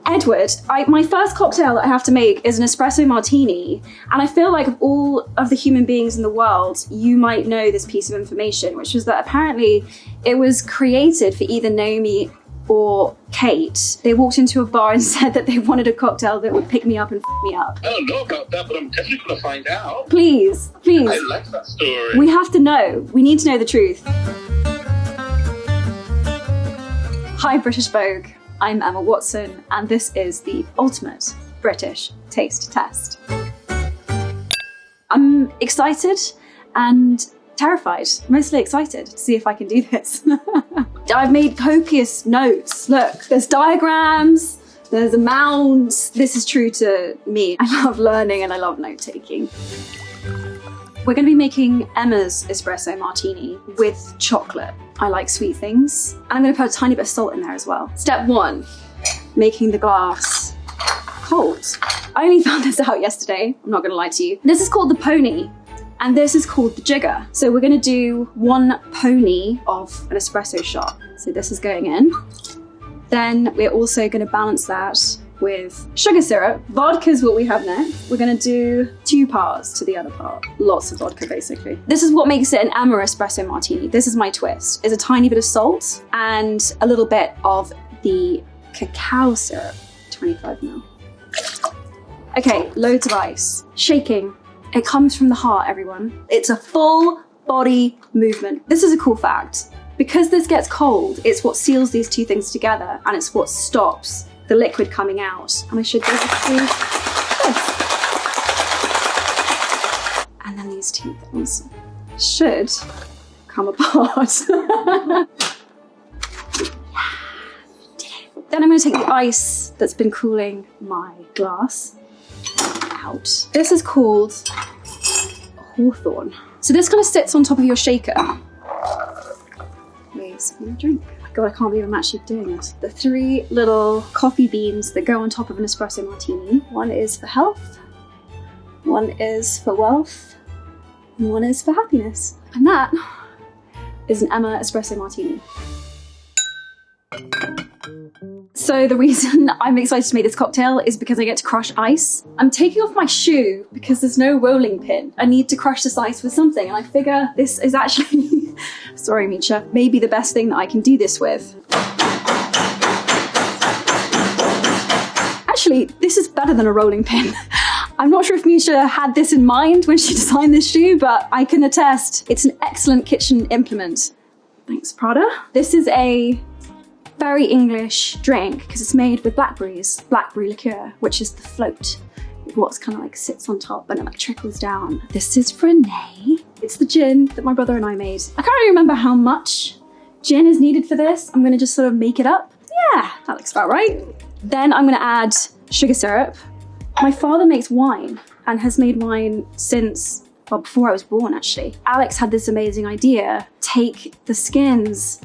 Edward, my first cocktail that I have to make is an espresso martini, and I feel like of all of the human beings in the world, you might know this piece of information, which was that apparently it was created for either Naomi or Kate. They walked into a bar and said that they wanted a cocktail that would pick me up and f me up. I don't know about that, but I'm definitely going to find out. Please, please. I like that story. We have to know. We need to know the truth. Hi, British Vogue. I'm Emma Watson, and this is the ultimate British taste test. I'm excited and terrified, mostly excited to see if I can do this. I've made copious notes. Look, there's diagrams, there's amounts. This is true to me. I love learning and I love note-taking. We're going to be making Emma's Espresso Martini with chocolate. I like sweet things. And I'm going to put a tiny bit of salt in there as well. Step 1, making the glass cold. I only found this out yesterday, I'm not going to lie to you. This is called the pony, and this is called the jigger. So we're going to do 1 pony of an espresso shot. So this is going in. Then we're also going to balance that with sugar syrup. Vodka is what we have next. We're going to do 2 parts to the other part. Lots of vodka, basically. This is what makes it an Emma espresso martini. This is my twist. It's a tiny bit of salt and a little bit of the cacao syrup, 25 ml. Okay, loads of ice. Shaking. It comes from the heart, everyone. It's a full body movement. This is a cool fact. Because this gets cold, it's what seals these 2 things together, and it's what stops the liquid coming out. And I should be able to do this. And then these 2 things should come apart. Then I'm going to take the ice that's been cooling my glass out. This is called Hawthorn. So this kind of sits on top of your shaker. Please, I'm gonna drink. Oh my God, I can't believe I'm actually doing this. The 3 little coffee beans that go on top of an espresso martini. 1 is for health, 1 is for wealth, and 1 is for happiness. And that is an Emma espresso martini. So the reason I'm excited to make this cocktail is because I get to crush ice. I'm taking off my shoe because there's no rolling pin. I need to crush this ice with something, and I figure this is actually, sorry Misha, maybe the best thing that I can do this with. Actually, this is better than a rolling pin. I'm not sure if Misha had this in mind when she designed this shoe, but I can attest it's an excellent kitchen implement. Thanks, Prada. This is a very English drink because it's made with blackberries, blackberry liqueur, which is the float. What's kind of like sits on top and it like trickles down. This is Renee. It's the gin that my brother and I made. I can't really remember how much gin is needed for this. I'm gonna just sort of make it up. Yeah, that looks about right. Then I'm gonna add sugar syrup. My father makes wine and has made wine since, well, before I was born actually. Alex had this amazing idea, take the skins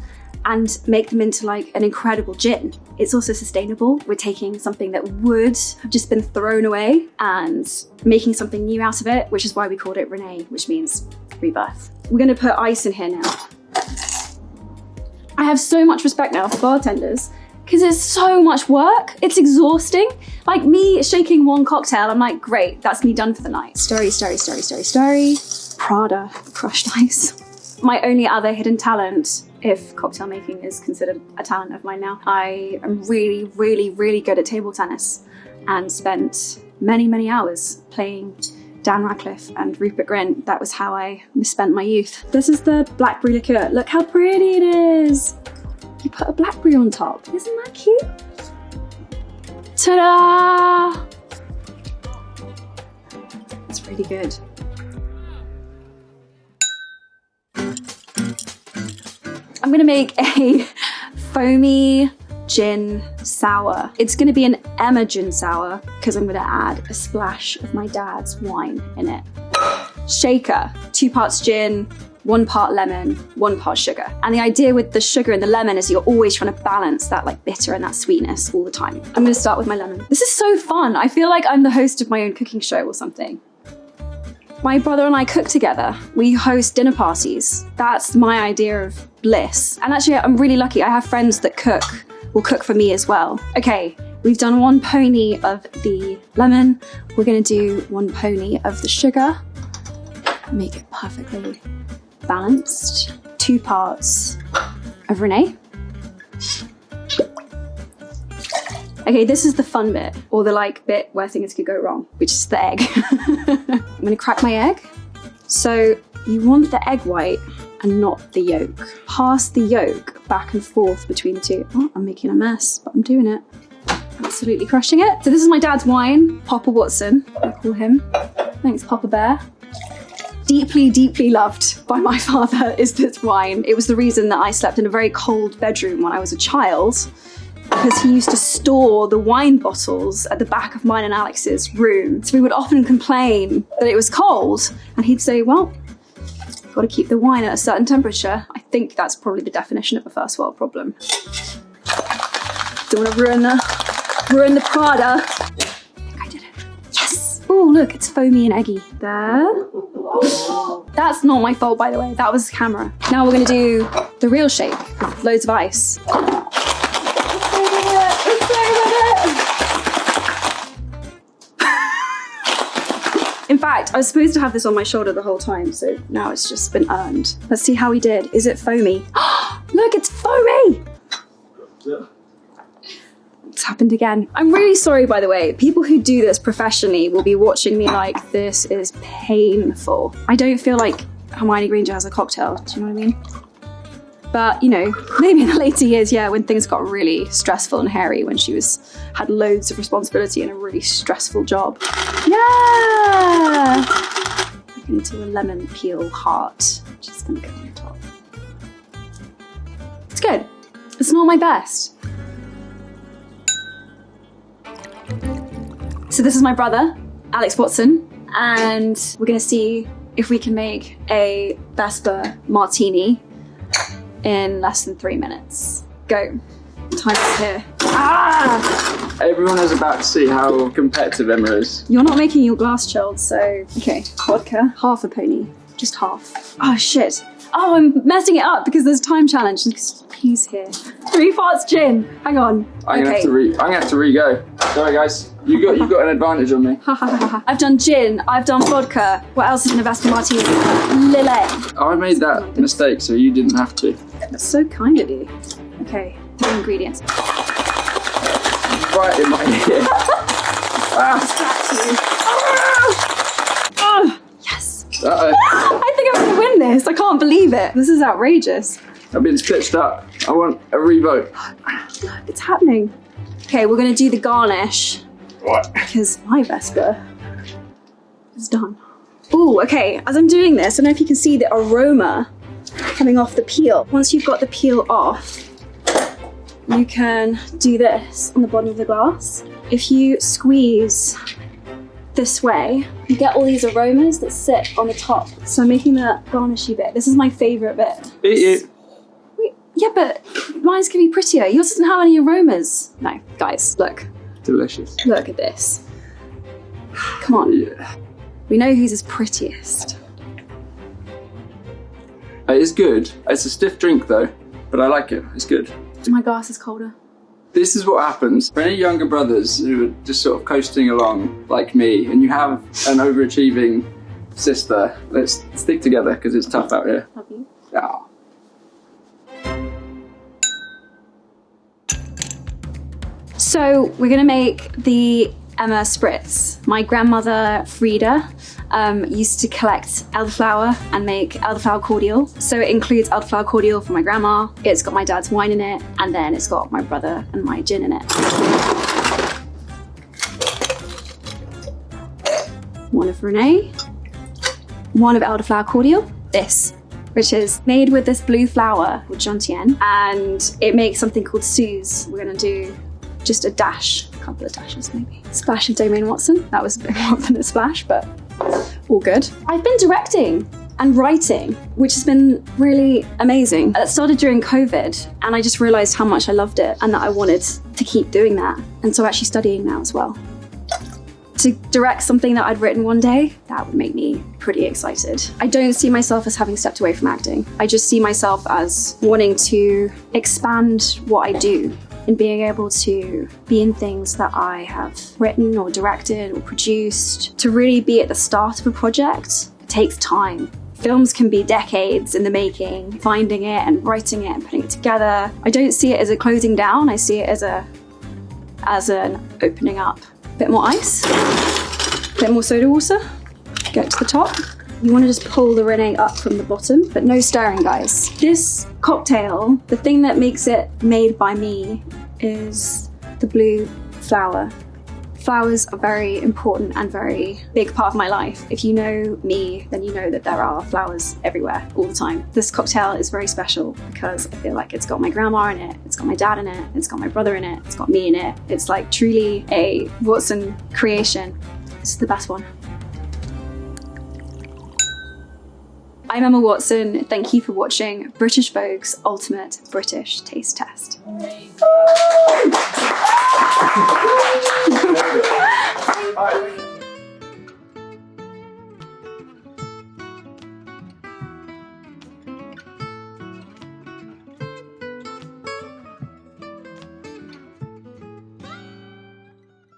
and make them into like an incredible gin. It's also sustainable. We're taking something that would have just been thrown away and making something new out of it, which is why we called it Renee, which means rebirth. We're gonna put ice in here now. I have so much respect now for bartenders because it's so much work. It's exhausting. Like me shaking 1 cocktail, I'm like, great, that's me done for the night. Stirry, stirry, stirry, stirry, stirry. Prada crushed ice. My only other hidden talent, if cocktail making is considered a talent of mine now, I am really, really, really good at table tennis and spent many, many hours playing Dan Radcliffe and Rupert Grint. That was how I misspent my youth. This is the blackberry liqueur. Look how pretty it is. You put a blackberry on top. Isn't that cute? Ta-da! It's really good. I'm gonna make a foamy gin sour. It's gonna be an Emma gin sour because I'm gonna add a splash of my dad's wine in it. Shaker, 2 parts gin, 1 part lemon, 1 part sugar. And the idea with the sugar and the lemon is you're always trying to balance that like bitter and that sweetness all the time. I'm gonna start with my lemon. This is so fun. I feel like I'm the host of my own cooking show or something. My brother and I cook together. We host dinner parties. That's my idea of bliss. And actually, I'm really lucky. I have friends that will cook for me as well. Okay, We've done 1 pony of the lemon. We're gonna do 1 pony of the sugar. Make it perfectly balanced. 2 parts of Renee. Okay, this is the fun bit, or the bit where things could go wrong, which is the egg. I'm gonna crack my egg. So you want the egg white and not the yolk. Pass the yolk back and forth between the two. Oh, I'm making a mess, but I'm doing it. Absolutely crushing it. So this is my dad's wine, Papa Watson, I call him. Thanks, Papa Bear. Deeply, deeply loved by my father is this wine. It was the reason that I slept in a very cold bedroom when I was a child, because he used to store the wine bottles at the back of mine and Alex's room. So we would often complain that it was cold, and he'd say, well, got to keep the wine at a certain temperature. I think that's probably the definition of a first world problem. Don't want to ruin the Prada. I think I did it. Yes! Oh, look, it's foamy and eggy. There. That's not my fault, by the way. That was the camera. Now we're going to do the real shake with loads of ice. In fact, I was supposed to have this on my shoulder the whole time, so now it's just been earned. Let's see how we did. Is it foamy? Look, it's foamy! Yeah. It's happened again. I'm really sorry, by the way. People who do this professionally will be watching me like, this is painful. I don't feel like Hermione Granger has a cocktail, do you know what I mean? But, you know, maybe in the later years, yeah, when things got really stressful and hairy, when she had loads of responsibility and a really stressful job. Yeah! I'm going to do a lemon peel heart, which is going to go on the top. It's good. It's not my best. So this is my brother, Alex Watson, and we're going to see if we can make a Vesper Martini in less than 3 minutes. Go. Time is here. Ah! Everyone is about to see how competitive Emma is. You're not making your glass chilled, so... Okay, vodka. Half a pony. Just half. Oh, shit. Oh, I'm messing it up because there's a time challenge. He's here. 3 parts gin. Hang on. I'm gonna have to re-go. Sorry, guys. You got an advantage on me. I've done gin. I've done vodka. What else is in a Vesper Martini? Lillet. I made that mistake, so you didn't have to. That's so kind of you. Okay, 3 ingredients. Right in my ear. Yes. Uh-oh. I think I'm gonna win this. I can't believe it. This is outrageous. I've been stitched up. I want a revote. Look, it's happening. Okay, we're gonna do the garnish. What? Because my Vesper is done. Ooh, okay, as I'm doing this, I don't know if you can see the aroma coming off the peel. Once you've got the peel off, you can do this on the bottom of the glass. If you squeeze this way, you get all these aromas that sit on the top. So I'm making that garnishy bit. This is my favourite bit. Eat it. Wait, yeah, but mine's can be prettier. Yours doesn't have any aromas. No, guys, look. Delicious. Look at this. Come on. Yeah. We know who's his prettiest. It is good. It's a stiff drink though, but I like it. It's good. My glass is colder. This is what happens for any younger brothers who are just sort of coasting along like me, and you have an overachieving sister. Let's stick together because it's tough out here. Love you. Yeah. So we're gonna make the Emma Spritz. My grandmother Frida used to collect elderflower and make elderflower cordial. So it includes elderflower cordial for my grandma, it's got my dad's wine in it, and then it's got my brother and my gin in it. One of Renee, one of elderflower cordial, this, which is made with this blue flower called gentian, and it makes something called Suze. We're gonna do just a dash, a couple of dashes maybe. Splash of Domain Watson. That was a bit more than a splash, but all good. I've been directing and writing, which has been really amazing. It started during COVID, and I just realized how much I loved it and that I wanted to keep doing that. And so actually studying now as well. To direct something that I'd written one day, that would make me pretty excited. I don't see myself as having stepped away from acting. I just see myself as wanting to expand what I do in being able to be in things that I have written or directed or produced. To really be at the start of a project, it takes time. Films can be decades in the making, finding it and writing it and putting it together. I don't see it as a closing down, I see it as an opening up. Bit more ice, bit more soda water, go to the top. You want to just pull the Renee up from the bottom, but no stirring, guys. This cocktail, the thing that makes it made by me is the blue flower. Flowers are very important and very big part of my life. If you know me, then you know that there are flowers everywhere, all the time. This cocktail is very special because I feel like it's got my grandma in it, it's got my dad in it, it's got my brother in it, it's got me in it. It's like truly a Watson creation. This is the best one. I'm Emma Watson. Thank you for watching British Vogue's Ultimate British Taste Test.